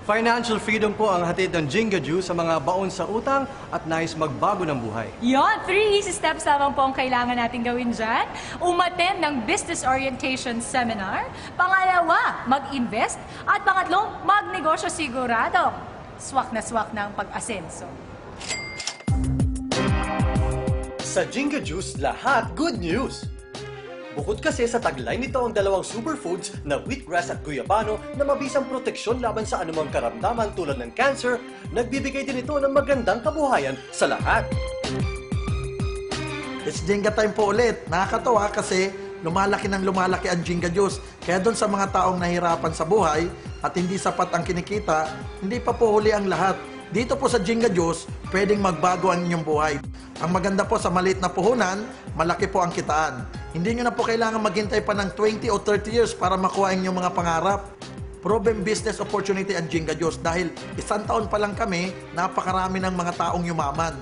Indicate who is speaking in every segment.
Speaker 1: Financial freedom po ang hatid ng Jinga Juice sa mga baon sa utang at nais magbago ng buhay.
Speaker 2: Yon, 3 easy steps lamang po ang kailangan natin gawin dyan. Umattend ng business orientation seminar. Pangalawa, mag-invest. At pangatlong, magnegosyo sigurado. Swak na ang pag-asenso.
Speaker 1: Sa Jinga Juice, lahat good news! Bukod kasi sa taglay nito ang dalawang superfoods na wheatgrass at guyabano na mabisang proteksyon laban sa anumang karamdaman tulad ng cancer, nagbibigay din ito ng magandang kabuhayan sa lahat.
Speaker 3: It's Jinga time po ulit. Nakakatawa kasi lumalaki ng lumalaki ang Jinga Juice. Kaya doon sa mga taong nahirapan sa buhay at hindi sapat ang kinikita, hindi pa po huli ang lahat. Dito po sa Jinga Juice, pwedeng magbago ang inyong buhay. Ang maganda po sa maliit na puhunan, malaki po ang kitaan. Hindi nyo na po kailangan maghintay pa ng 20 o 30 years para makuha ang inyong mga pangarap. Proven business opportunity ang Jinga Juice dahil 1 taon pa lang kami, napakarami ng mga taong yumaman.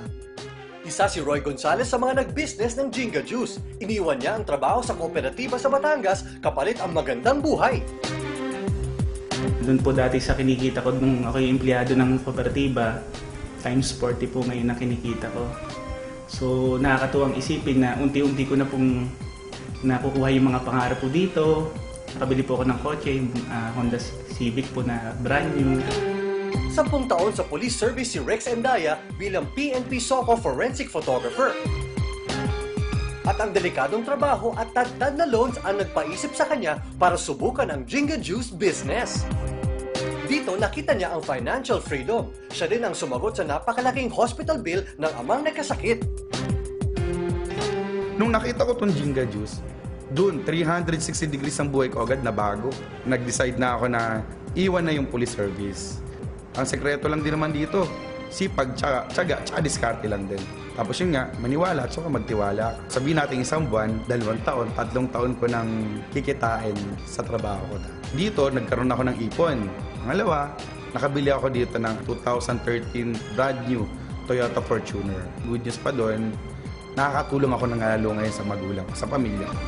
Speaker 1: Isa si Roy Gonzalez sa mga nag-business ng Jinga Juice. Iniwan niya ang trabaho sa kooperatiba sa Batangas kapalit ang magandang buhay.
Speaker 4: Doon po dati sa kinikita ko nung ako yung empleyado ng kooperatiba, times 40 po ngayon na kinikita ko. So nakakatuwang isipin na unti-unti ko na pong nakukuha yung mga pangarap po dito. Nakabili po ako ng kotse, yung Honda Civic po na brand new.
Speaker 1: 10 taon sa police service si Rex Endaya bilang PNP SOCO forensic photographer. At ang delikadong trabaho at tagtad na loans ang nagpaisip sa kanya para subukan ang Jinga Juice business. Dito nakita niya ang financial freedom. Siya din ang sumagot sa napakalaking hospital bill ng amang nagkasakit.
Speaker 5: Nung nakita ko tong Jinga Juice, doon 360 degrees ang buhay ko agad na bago. Nag-decide na ako na iwan na yung police service. Ang sekreto lang din naman dito, sipag, tiyaga, tsaka diskarte lang din. Tapos yun nga, maniwala at saka magtiwala. Sabihin natin 1 buwan, 2 taon, 3 taon ko nang kikitain sa trabaho ko. Dito, nagkaroon ako ng ipon. Pangalawa, nakabili ako dito ng 2013 brand new Toyota Fortuner. Good news pa doon, nakakatulong ako ng lalo ngayon sa magulang ko, sa pamilya ko.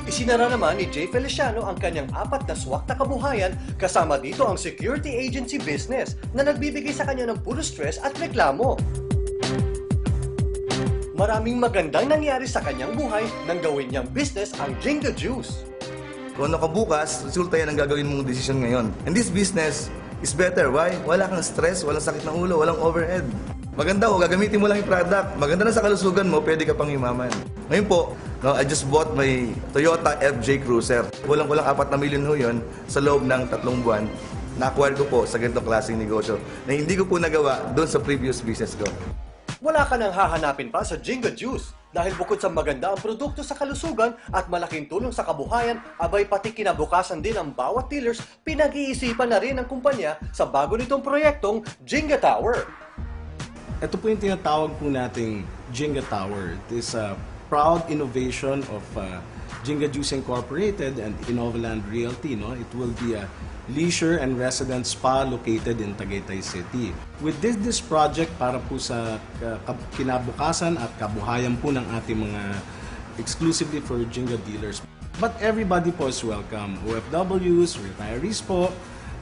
Speaker 1: Isinara naman ni Jay Feliciano ang kanyang 4 na swak na kabuhayan kasama dito ang security agency business na nagbibigay sa kanya ng puro stress at reklamo. Maraming magandang nangyari sa kanyang buhay nang gawin niyang business ang Jinga Juice.
Speaker 6: Kung ano ka bukas, resulta yan ang gagawin mong desisyon ngayon. And this business is better. Why? Wala kang stress, walang sakit ng ulo, walang overhead. Maganda ko, gagamitin mo lang yung product. Maganda na sa kalusugan mo, pwede ka pang yumaman. Ngayon po, no, I just bought my Toyota FJ Cruiser. Kulang-kulang 4 na milyon ho yun sa loob ng 3 buwan. Na-acquire ko po sa ganitong klaseng negosyo na hindi ko po nagawa doon sa previous business ko.
Speaker 1: Wala ka nang hahanapin pa sa Jinga Juice dahil bukod sa maganda ang produkto sa kalusugan at malaking tulong sa kabuhayan, abay pati kinabukasan din ang bawat dealers, pinag-iisipan na rin ng kumpanya sa bago nitong proyektong Jinga Tower.
Speaker 7: Ito po yung tinatawag po nating Jinga Tower. It is a proud innovation of Jinga Juice Incorporated and Innovaland Realty. No? It will be a leisure and residence spa located in Tagaytay City. With this project para po sa kinabukasan at kabuhayan po ng ating mga exclusively for Jinga dealers. But everybody po is welcome. OFWs, retirees po,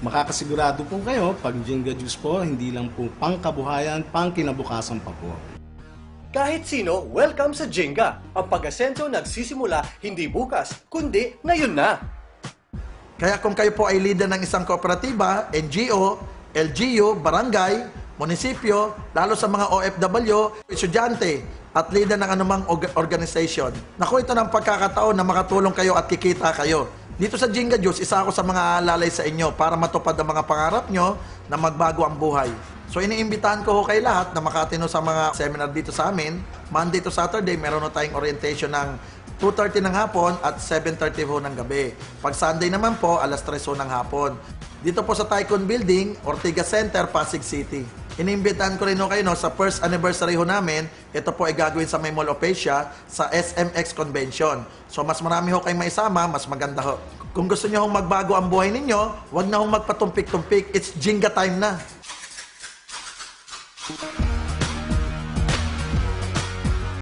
Speaker 7: makakasigurado po kayo pag Jinga Juice po, hindi lang po pangkabuhayan, pangkinabukasan pa po.
Speaker 1: Kahit sino, welcome sa Jinga. Ang pag-asenso nagsisimula hindi bukas, kundi ngayon na.
Speaker 3: Kaya kung kayo po ay leader ng isang kooperatiba, NGO, LGU, barangay, munisipyo, lalo sa mga OFW, estudyante, at leader ng anumang organization, naku, ito ng pagkakataon na makatulong kayo at kikita kayo. Dito sa Jinga Juice, isa ako sa mga alalay sa inyo para matupad ang mga pangarap nyo na magbago ang buhay. So iniimbitahan ko ho kayo lahat na makatino sa mga seminar dito sa amin. Monday to Saturday, meron na tayong orientation ng 2:30 ng hapon at 7:30 ho ng gabi. Pag Sunday naman po, alas 3 ho ng hapon. Dito po sa Tycoon Building, Ortigas Center, Pasig City. Iniimbitahan ko rin ho kayo sa first anniversary ho namin. Ito po ay gagawin sa May Mall of Asia sa SMX Convention. So mas marami ho kayong maisama, mas maganda ho. Kung gusto nyo hong magbago ang buhay ninyo, huwag na hong magpatumpik-tumpik. It's Jinga time na.